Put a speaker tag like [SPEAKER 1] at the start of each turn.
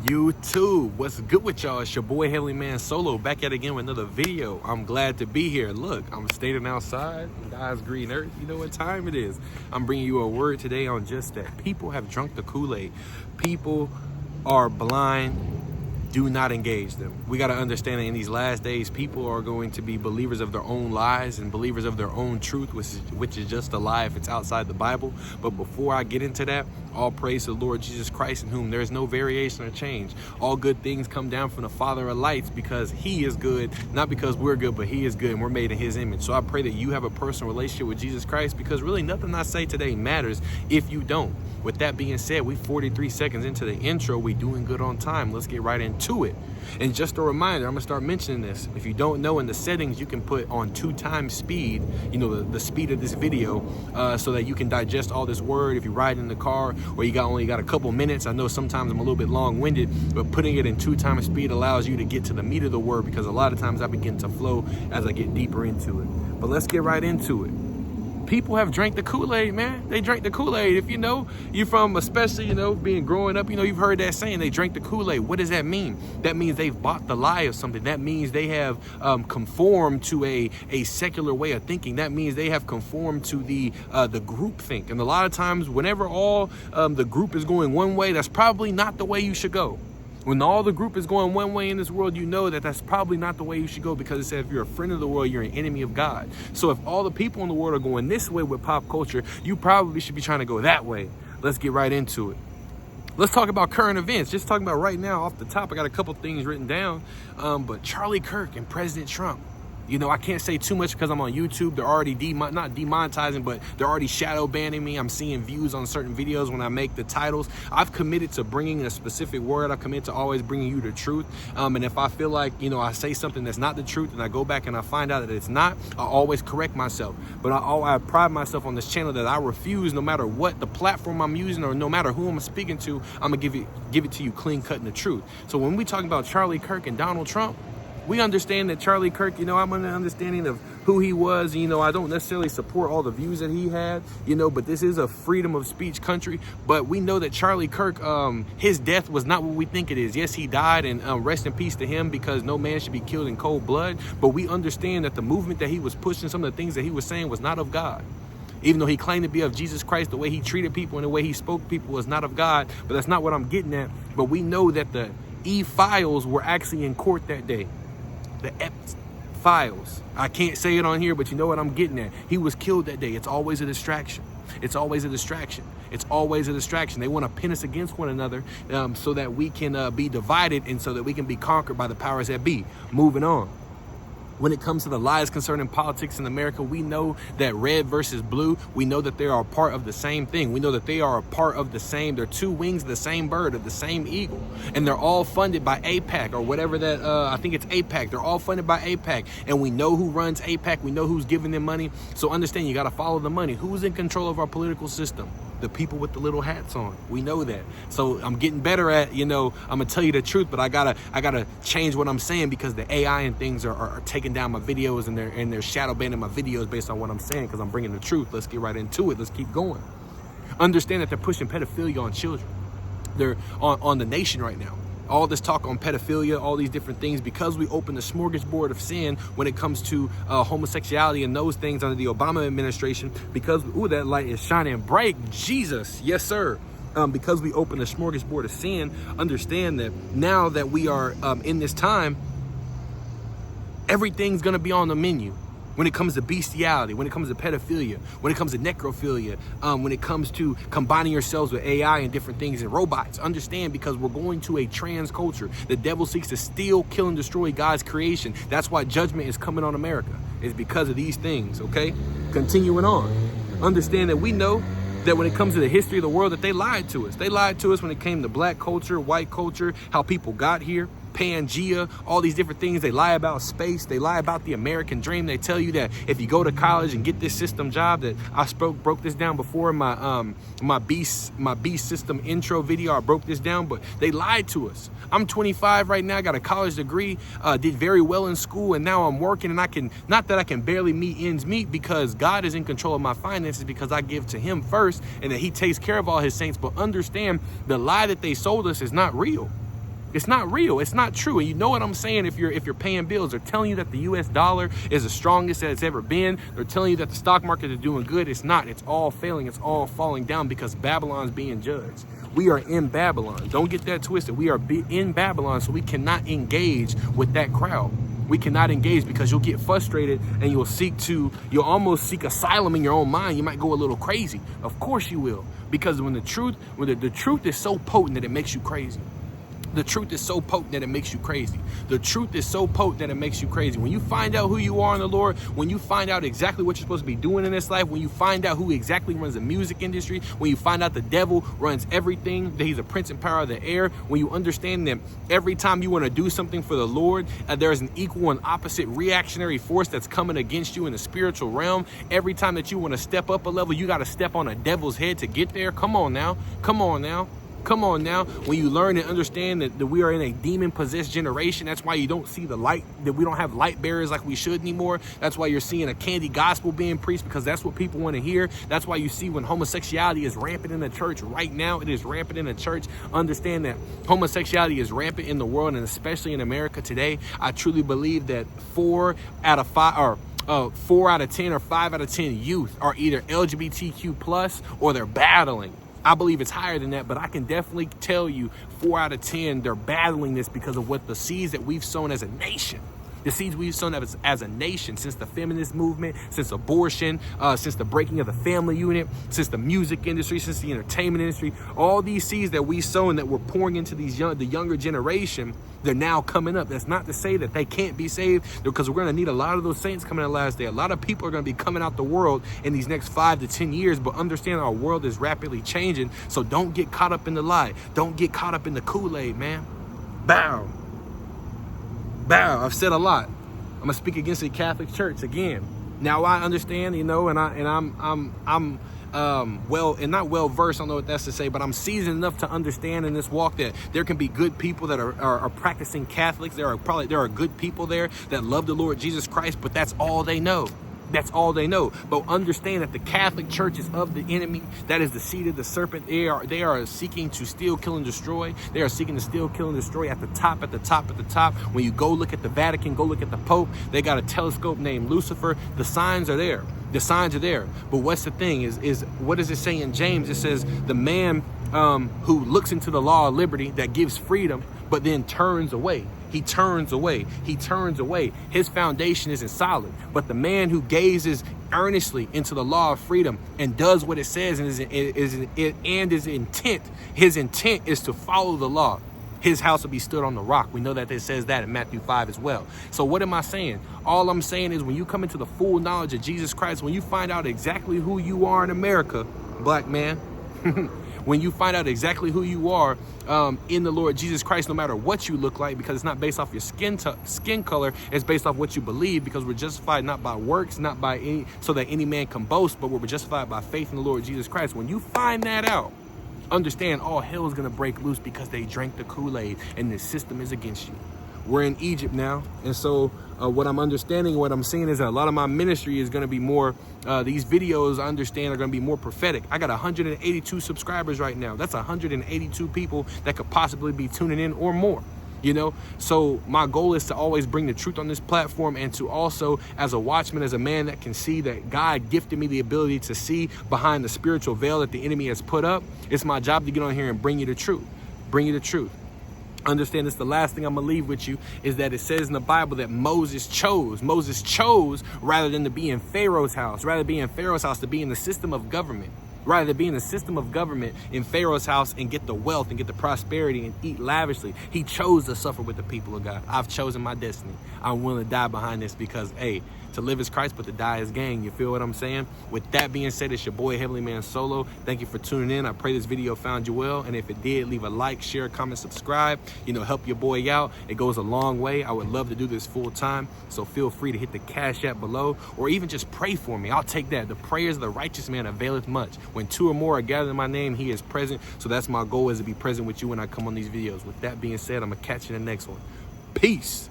[SPEAKER 1] YouTube, what's good with y'all? It's your boy Heavenly Man Solo back at it again with another video. I'm glad to be here. Look, I'm standing outside, God's green earth. You know what time it is. I'm bringing you a word today on just that. People have drunk the Kool-Aid. People are blind. Do not engage them. We got to understand that in these last days, people are going to be believers of their own lies and believers of their own truth, which is just a lie if it's outside the Bible. But before I get into that, all praise to the Lord Jesus Christ, in whom there is no variation or change. All good things come down from the Father of lights, because he is good, not because we're good, but he is good and we're made in his image. So I pray that you have a personal relationship with Jesus Christ, because really nothing I say today matters if you don't. With that being said, we 43 seconds into the intro. We doing good on time. Let's get right into it. And just a reminder, I'm gonna start mentioning this. If you don't know, in the settings you can put on 2x speed, you know, the speed of this video, so that you can digest all this word if you ride in the car or you only got a couple minutes. I know sometimes I'm a little bit long-winded, but putting it in 2x speed allows you to get to the meat of the word, because a lot of times I begin to flow as I get deeper into it. But let's get right into it. People have drank the Kool-Aid, man. They drank the Kool-Aid. If you know, you from, especially, being growing up, you've heard that saying, they drank the Kool-Aid. What does that mean? That means they've bought the lie of something. That means they have conformed to a secular way of thinking. That means they have conformed to the group think. And a lot of times, whenever all the group is going one way, that's probably not the way you should go. When all the group is going one way in this world, you know that that's probably not the way you should go, because it says if you're a friend of the world, you're an enemy of God. So if all the people in the world are going this way with pop culture, you probably should be trying to go that way. Let's get right into it. Let's talk about current events. Just talking about right now off the top, I got a couple things written down. But Charlie Kirk and President Trump. I can't say too much because I'm on YouTube. They're already not demonetizing, but they're already shadow banning me. I'm seeing views on certain videos when I make the titles. I've committed to bringing a specific word. I've committed to always bringing you the truth. And if I feel like, I say something that's not the truth and I go back and I find out that it's not, I always correct myself. But I pride myself on this channel that I refuse, no matter what the platform I'm using or no matter who I'm speaking to, I'm going to give it to you clean cut and the truth. So when we talk about Charlie Kirk and Donald Trump, we understand that Charlie Kirk, I'm an understanding of who he was. I don't necessarily support all the views that he had, but this is a freedom of speech country. But we know that Charlie Kirk, his death was not what we think it is. Yes, he died, and rest in peace to him, because no man should be killed in cold blood. But we understand that the movement that he was pushing, some of the things that he was saying, was not of God. Even though he claimed to be of Jesus Christ, the way he treated people and the way he spoke to people was not of God. But that's not what I'm getting at. But we know that the E-files were actually in court that day. The files. I can't say it on here, but you know what I'm getting at. He was killed that day. It's always a distraction. It's always a distraction. It's always a distraction. They want to pin us against one another, so that we can be divided, and so that we can be conquered by the powers that be. Moving on. When it comes to the lies concerning politics in America, we know that red versus blue, we know that they are a part of the same thing. We know that they are a part of the same, they're two wings of the same bird, of the same eagle. And they're all funded by AIPAC, or whatever that, I think it's AIPAC. They're all funded by AIPAC. And we know who runs AIPAC. We know who's giving them money. So understand, you got to follow the money. Who's in control of our political system? The people with the little hats on. We know that. So I'm getting better at, I'm gonna tell you the truth, but I gotta change what I'm saying, because the AI and things are taking down my videos, and they're shadow banning my videos based on what I'm saying, because I'm bringing the truth. Let's get right into it. Let's keep going. Understand that they're pushing pedophilia on children. They're on the nation right now. All this talk on pedophilia, all these different things, because we opened the smorgasbord of sin when it comes to homosexuality and those things under the Obama administration, because, that light is shining bright. Jesus, yes, sir. Because we opened the smorgasbord of sin, understand that now that we are in this time, everything's going to be on the menu. When it comes to bestiality, when it comes to pedophilia, when it comes to necrophilia, when it comes to combining yourselves with AI and different things and robots, understand, because we're going to a trans culture. The devil seeks to steal, kill, and destroy God's creation. That's why judgment is coming on America. It's because of these things, okay? Continuing on. Understand that we know that when it comes to the history of the world, that they lied to us. They lied to us when it came to black culture, white culture, how people got here. Pangea, all these different things. They lie about space. They lie about the American dream. They tell you that if you go to college and get this system job, that I broke this down before in my beast system intro video. I broke this down, but they lied to us. I'm 25 right now, got a college degree, did very well in school, and now I'm working, and not that I can barely meet ends meet, because God is in control of my finances, because I give to him first, and that he takes care of all his saints. But understand, the lie that they sold us is not real. It's not real. It's not true. And you know what I'm saying? If you're paying bills, they're telling you that the US dollar is the strongest that it's ever been. They're telling you that the stock market is doing good. It's not. It's all failing. It's all falling down because Babylon's being judged. We are in Babylon. Don't get that twisted. We are in Babylon, so we cannot engage with that crowd. We cannot engage because you'll get frustrated and you'll almost seek asylum in your own mind. You might go a little crazy. Of course you will. Because when the truth is so potent that it makes you crazy. The truth is so potent that it makes you crazy. The truth is so potent that it makes you crazy. When you find out who you are in the Lord, when you find out exactly what you're supposed to be doing in this life, when you find out who exactly runs the music industry, when you find out the devil runs everything, that he's a prince and power of the air, when you understand that every time you want to do something for the Lord, there is an equal and opposite reactionary force that's coming against you in the spiritual realm. Every time that you want to step up a level, you got to step on a devil's head to get there. Come on now. Come on now. Come on now. When you learn and understand that we are in a demon-possessed generation, that's why you don't see the light, that we don't have light bearers like we should anymore. That's why you're seeing a candy gospel being preached, because that's what people want to hear. That's why you see when homosexuality is rampant in the church right now, it is rampant in the church. Understand that homosexuality is rampant in the world, and especially in America today. I truly believe that 4 out of 10 or 5 out of 10 youth are either LGBTQ plus or they're battling. I believe it's higher than that, but I can definitely tell you 4 out of 10, they're battling this because of what the seeds that we've sown as a nation. The seeds we've sown as a nation since the feminist movement, since abortion, since the breaking of the family unit, since the music industry, since the entertainment industry, all these seeds that we've sown that we're pouring into the younger generation, they're now coming up. That's not to say that they can't be saved, because we're going to need a lot of those saints coming in the last day. A lot of people are going to be coming out the world in these next 5 to 10 years, but understand our world is rapidly changing. So don't get caught up in the lie. Don't get caught up in the Kool-Aid, man. Bow. Bow. I've said a lot. I'm gonna speak against the Catholic Church again. Now I understand, and I'm not well versed. I don't know what that's to say, but I'm seasoned enough to understand in this walk that there can be good people that are practicing Catholics. There are good people there that love the Lord Jesus Christ, but that's all they know. That's all they know. But understand that the Catholic Church is of the enemy. That is the seed of the serpent. They are seeking to steal, kill, and destroy. They are seeking to steal, kill, and destroy at the top. When you go look at the Vatican, go look at the Pope, they got a telescope named Lucifer. The signs are there. The signs are there. But what's the thing is what does it say in James? It says the man who looks into the law of liberty that gives freedom, but then turns away. He turns away. He turns away. His foundation isn't solid. But the man who gazes earnestly into the law of freedom and does what it says and his intent is to follow the law, his house will be stood on the rock. We know that it says that in Matthew 5 as well. So what am I saying? All I'm saying is when you come into the full knowledge of Jesus Christ, when you find out exactly who you are in America, black man, when you find out exactly who you are in the Lord Jesus Christ, no matter what you look like, because it's not based off your skin color, it's based off what you believe, because we're justified not by works, not by any, so that any man can boast, but we're justified by faith in the Lord Jesus Christ. When you find that out, understand all hell is going to break loose because they drank the Kool-Aid and the system is against you. We're in Egypt now, and so what I'm understanding, what I'm seeing is that a lot of my ministry is going to be more, these videos I understand are going to be more prophetic. I got 182 subscribers right now. That's 182 people that could possibly be tuning in or more, you know? So my goal is to always bring the truth on this platform, and to also, as a watchman, as a man that can see, that God gifted me the ability to see behind the spiritual veil that the enemy has put up. It's my job to get on here and bring you the truth. Bring you the truth. Understand this, the last thing I'm going to leave with you is that it says in the Bible that Moses chose rather than to be in Pharaoh's house, to be in the system of government. Rather than be in the system of government in Pharaoh's house and get the wealth and get the prosperity and eat lavishly. He chose to suffer with the people of God. I've chosen my destiny. I'm willing to die behind this because, hey, to live is Christ, but to die is gain. You feel what I'm saying? With that being said, it's your boy, Heavenly Man Solo. Thank you for tuning in. I pray this video found you well. And if it did, leave a like, share, comment, subscribe. You know, help your boy out. It goes a long way. I would love to do this full time. So feel free to hit the Cash App below, or even just pray for me. I'll take that. The prayers of the righteous man availeth much. When 2 or more are gathered in my name, he is present. So that's my goal, is to be present with you when I come on these videos. With that being said, I'm going to catch you in the next one. Peace.